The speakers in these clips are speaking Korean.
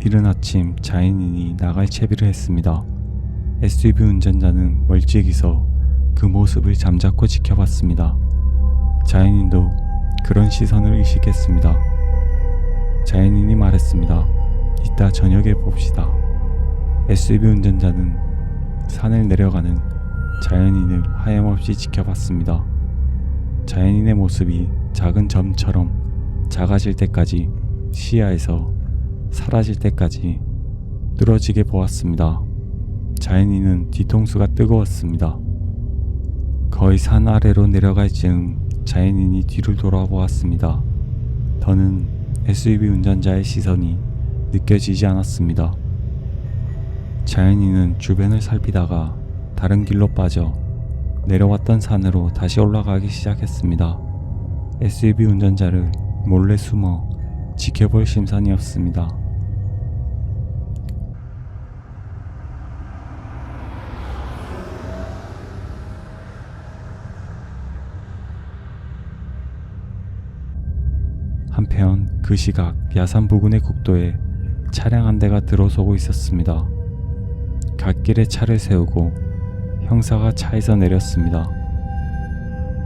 이른 아침 자연인이 나갈 채비를 했습니다. SUV 운전자는 멀찍이서 그 모습을 잠자코 지켜봤습니다. 자연인도 그런 시선을 의식했습니다. 자연인이 말했습니다. 이따 저녁에 봅시다. SUV 운전자는 산을 내려가는 자연인을 하염없이 지켜봤습니다. 자연인의 모습이 작은 점처럼 작아질 때까지, 시야에서 사라질 때까지 뚫어지게 보았습니다. 자연인은 뒤통수가 뜨거웠습니다. 거의 산 아래로 내려갈 즈음 자연인이 뒤를 돌아보았습니다. 더는 SUV 운전자의 시선이 느껴지지 않았습니다. 자연인은 주변을 살피다가 다른 길로 빠져 내려왔던 산으로 다시 올라가기 시작했습니다. SUV 운전자를 몰래 숨어 지켜볼 심산이었습니다. 한편 그 시각 야산 부근의 국도에 차량 한 대가 들어서고 있었습니다. 갓길에 차를 세우고 형사가 차에서 내렸습니다.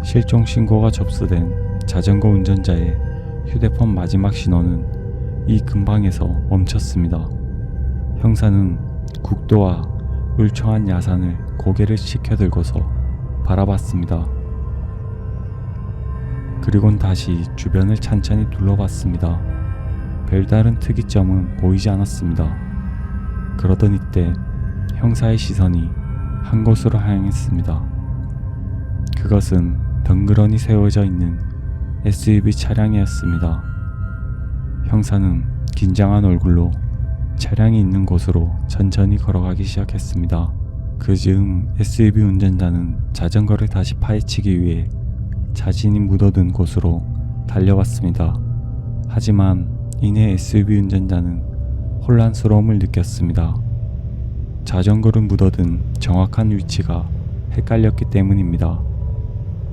실종 신고가 접수된 자전거 운전자의 휴대폰 마지막 신호는 이 근방에서 멈췄습니다. 형사는 국도와 울창한 야산을 고개를 치켜들고서 바라봤습니다. 그리곤 다시 주변을 찬찬히 둘러봤습니다. 별다른 특이점은 보이지 않았습니다. 그러던 이때 형사의 시선이 한 곳으로 향했습니다. 그것은 덩그러니 세워져 있는 SUV 차량이었습니다. 형사는 긴장한 얼굴로 차량이 있는 곳으로 천천히 걸어가기 시작했습니다. 그 즈음 SUV 운전자는 자전거를 다시 파헤치기 위해 자신이 묻어든 곳으로 달려왔습니다. 하지만 이내 SUV 운전자는 혼란스러움을 느꼈습니다. 자전거를 묻어든 정확한 위치가 헷갈렸기 때문입니다.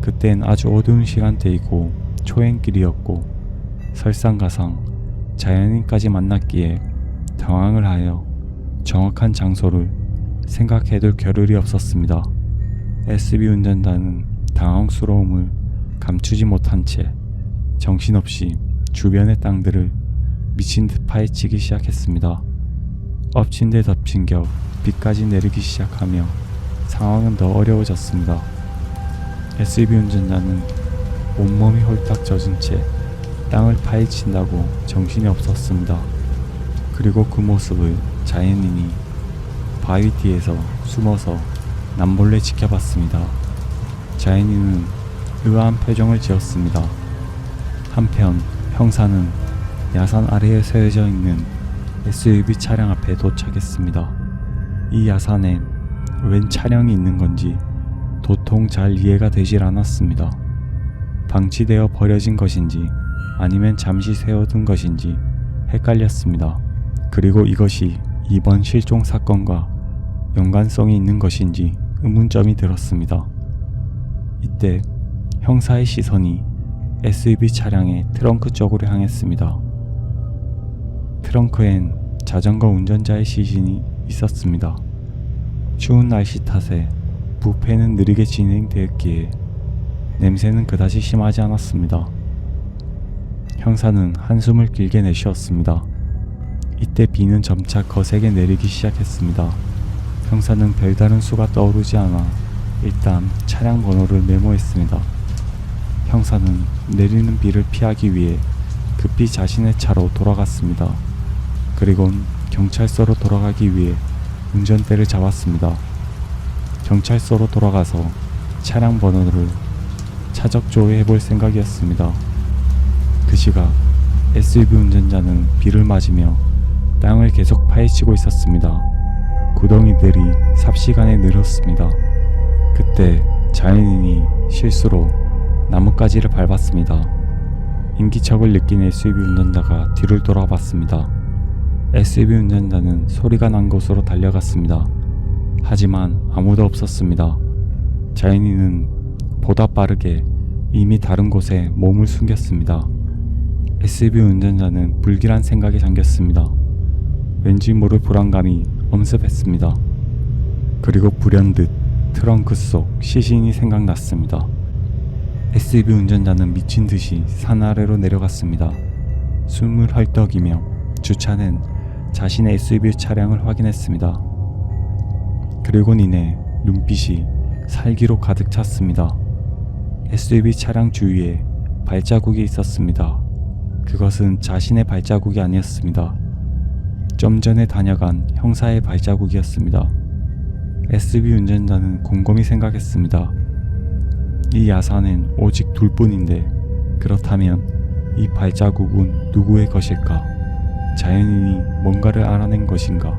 그땐 아주 어두운 시간대이고 초행길이었고 설상가상 자연인까지 만났기에 당황을 하여 정확한 장소를 생각해둘 겨를이 없었습니다. SUV 운전자는 당황스러움을 감추지 못한 채 정신없이 주변의 땅들을 미친 듯 파헤치기 시작했습니다. 엎친 데 덮친 격 비까지 내리기 시작하며 상황은 더 어려워졌습니다. SUV 운전자는 온몸이 홀딱 젖은 채 땅을 파헤친다고 정신이 없었습니다. 그리고 그 모습을 자연인이 바위 뒤에서 숨어서 남몰래 지켜봤습니다. 자연인은 의아한 표정을 지었습니다. 한편 형사는 야산 아래에 세워져 있는 SUV 차량 앞에 도착했습니다. 이 야산엔 웬 차량이 있는 건지 도통 잘 이해가 되질 않았습니다. 방치되어 버려진 것인지 아니면 잠시 세워둔 것인지 헷갈렸습니다. 그리고 이것이 이번 실종 사건과 연관성이 있는 것인지 의문점이 들었습니다. 이때 형사의 시선이 SUV 차량의 트렁크 쪽으로 향했습니다. 트렁크엔 자전거 운전자의 시신이 있었습니다. 추운 날씨 탓에 부패는 느리게 진행되었기에 냄새는 그다지 심하지 않았습니다. 형사는 한숨을 길게 내쉬었습니다. 이때 비는 점차 거세게 내리기 시작했습니다. 형사는 별다른 수가 떠오르지 않아 일단 차량 번호를 메모했습니다. 형사는 내리는 비를 피하기 위해 급히 자신의 차로 돌아갔습니다. 그리곤 경찰서로 돌아가기 위해 운전대를 잡았습니다. 경찰서로 돌아가서 차량 번호를 차적 조회해볼 생각이었습니다. 그 시각 SUV 운전자는 비를 맞으며 땅을 계속 파헤치고 있었습니다. 구덩이들이 삽시간에 늘었습니다. 그때 자연인이 실수로 나뭇가지를 밟았습니다. 인기척을 느낀 SUV 운전자가 뒤를 돌아봤습니다. SUV 운전자는 소리가 난 곳으로 달려갔습니다. 하지만 아무도 없었습니다. 자연인은 보다 빠르게 이미 다른 곳에 몸을 숨겼습니다. SUV 운전자는 불길한 생각에 잠겼습니다. 왠지 모를 불안감이 엄습했습니다. 그리고 불현듯 트렁크 속 시신이 생각났습니다. SUV 운전자는 미친 듯이 산 아래로 내려갔습니다. 숨을 헐떡이며 주차는 자신의 SUV 차량을 확인했습니다. 그리고 이내 눈빛이 살기로 가득 찼습니다. SUV 차량 주위에 발자국이 있었습니다. 그것은 자신의 발자국이 아니었습니다. 좀 전에 다녀간 형사의 발자국이었습니다. SUV 운전자는 곰곰이 생각했습니다. 이 야산은 오직 둘뿐인데 그렇다면 이 발자국은 누구의 것일까? 자연인이 뭔가를 알아낸 것인가?